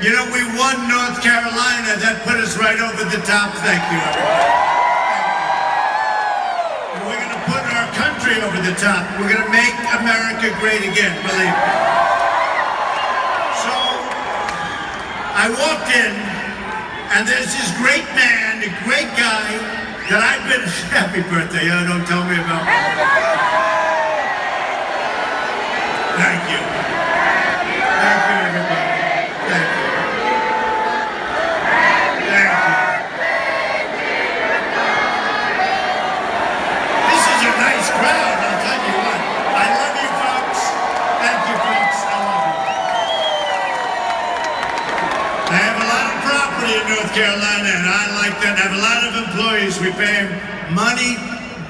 You know, we won North Carolina. That put us right over the top. Thank you, everybody. And we're going to put our country over the top. We're going to make America great again, believe me. So, I walked in, and there's this great man, a great guy, that I've been, happy birthday, don't tell me about. Thank you. Thank you, everybody. Thank you. Thank you. This is a nice crowd, I'll tell you what. I love you, folks. Thank you, folks. I love you. I have a lot of property in North Carolina, and I like that. I have a lot of employees. We pay them money,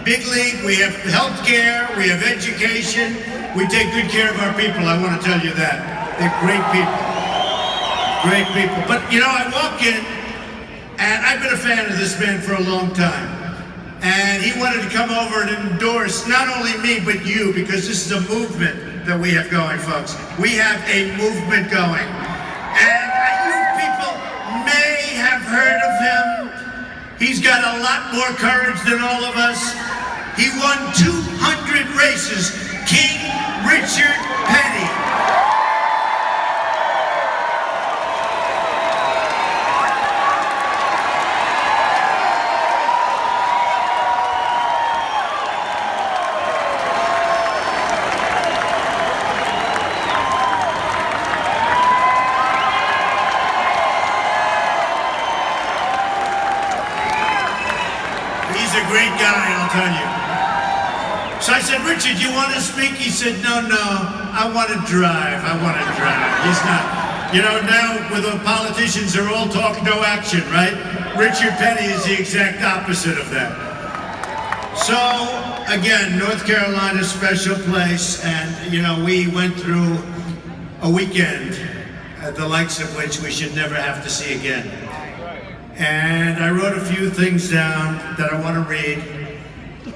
big league. We have health care. We have education. We take good care of our people. I want to tell you that. They're great people. Great people. But, you know, I walk in, and I've been a fan of this man for a long time. And he wanted to come over and endorse not only me, but you, because this is a movement that we have going, folks. We have a movement going. And you people may have heard of him. He's got a lot more courage than all of us. He won 200 races. King Richard Petty. He's a great guy, I'll tell you. So I said, Richard, you want to speak? He said, no, I want to drive. He's not. You know, now with the politicians, they're all talk, no action, right? Richard Petty is the exact opposite of that. So, again, North Carolina, special place. And, you know, we went through a weekend, the likes of which we should never have to see again. And I wrote a few things down that I want to read.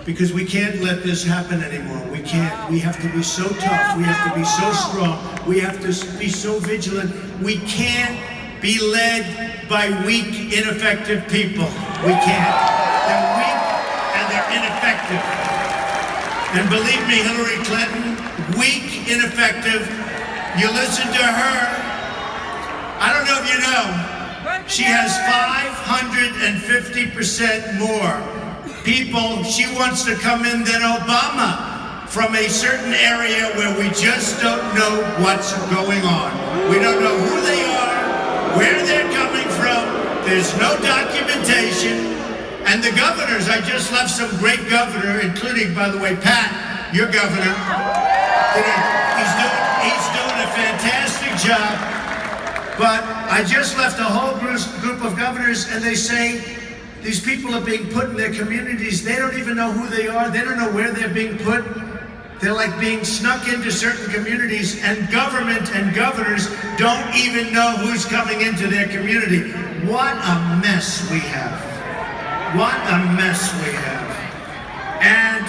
Because we can't let this happen anymore. We can't. We have to be so tough. We have to be so strong. We have to be so vigilant. We can't be led by weak, ineffective people. We can't. They're weak and they're ineffective. And believe me, Hillary Clinton, weak, ineffective. You listen to her. I don't know if you know. She has 550% more people she wants to come in than Obama from a certain area where we just don't know what's going on. We don't know who they are, where they're coming from. There's no documentation. And the governors, I just left some great governor, including, by the way, Pat, your governor. He's doing a fantastic job. But I just left a whole group of governors, and they say, these people are being put in their communities. They don't even know who they are. They don't know where they're being put. They're like being snuck into certain communities, and government and governors don't even know who's coming into their community. What a mess we have. What a mess we have. And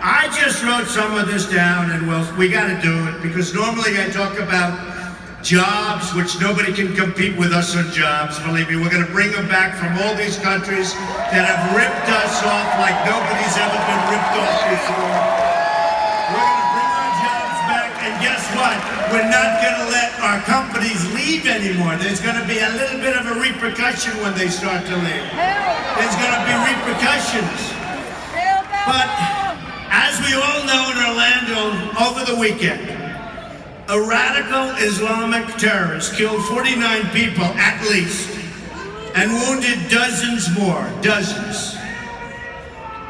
I just wrote some of this down, and we got to do it, because normally I talk about jobs, which nobody can compete with us on jobs. Believe me, we're going to bring them back from all these countries that have ripped us off like nobody's ever been ripped off before. We're going to bring our jobs back, and guess what? We're not going to let our companies leave anymore. There's going to be a little bit of a repercussion when they start to leave. There's going to be repercussions. But as we all know in Orlando over the weekend, a radical Islamic terrorist killed 49 people at least, and wounded dozens more, dozens.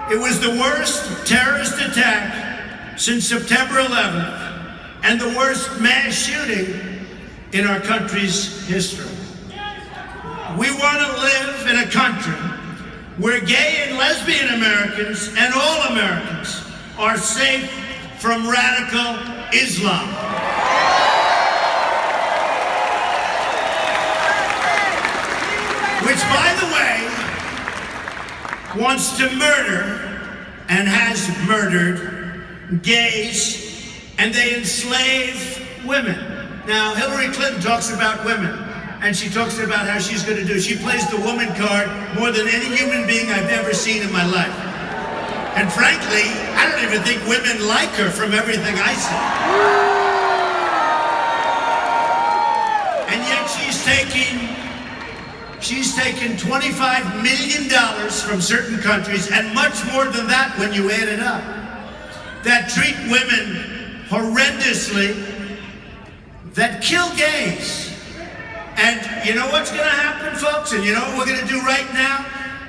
It was the worst terrorist attack since September 11th, and the worst mass shooting in our country's history. We want to live in a country where gay and lesbian Americans and all Americans are safe from radical Islam. Which, by the way, wants to murder and has murdered gays, and they enslave women. Now, Hillary Clinton talks about women. and she talks about how she's going to do. She plays the woman card more than any human being I've ever seen in my life. And frankly, I don't even think women like her from everything I see. And yet she's taken $25 million from certain countries, and much more than that when you add it up, that treat women horrendously, that kill gays. And you know what's going to happen, folks? And you know what we're going to do right now?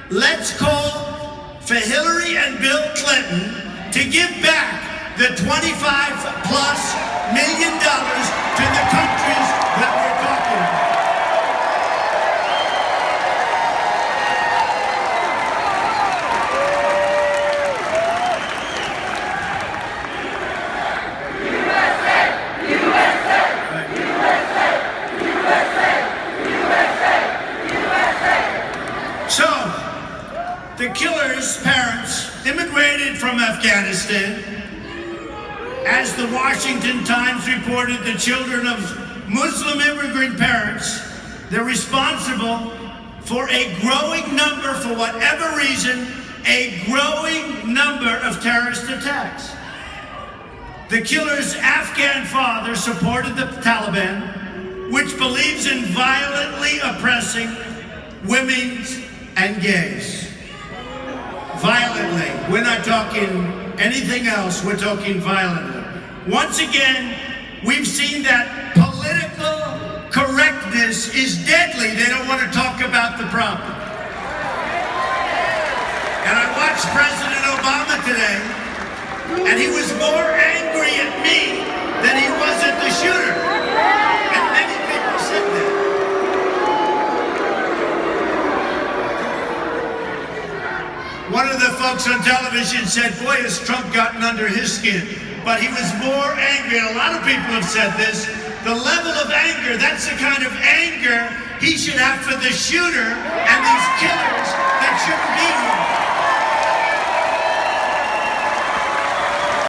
Let's call for Hillary and Bill Clinton to give back the $25+ million to the countries that we're talking about. So, the killer's parents immigrated from Afghanistan. As the Washington Times reported, the children of Muslim immigrant parents, they're responsible for a growing number, for whatever reason, a growing number of terrorist attacks. The killer's Afghan father supported the Taliban, which believes in violently oppressing women and gays. Violently. We're not talking anything else. We're talking violently. Once again, we've seen that political correctness is deadly. They don't want to talk about the problem. And I watched President Obama today, and he was more angry at me than he was at the shooter. And many people said that. One of the folks on television said, boy, has Trump gotten under his skin. But he was more angry, and a lot of people have said this, the level of anger, that's the kind of anger he should have for the shooter and these killers that shouldn't be here.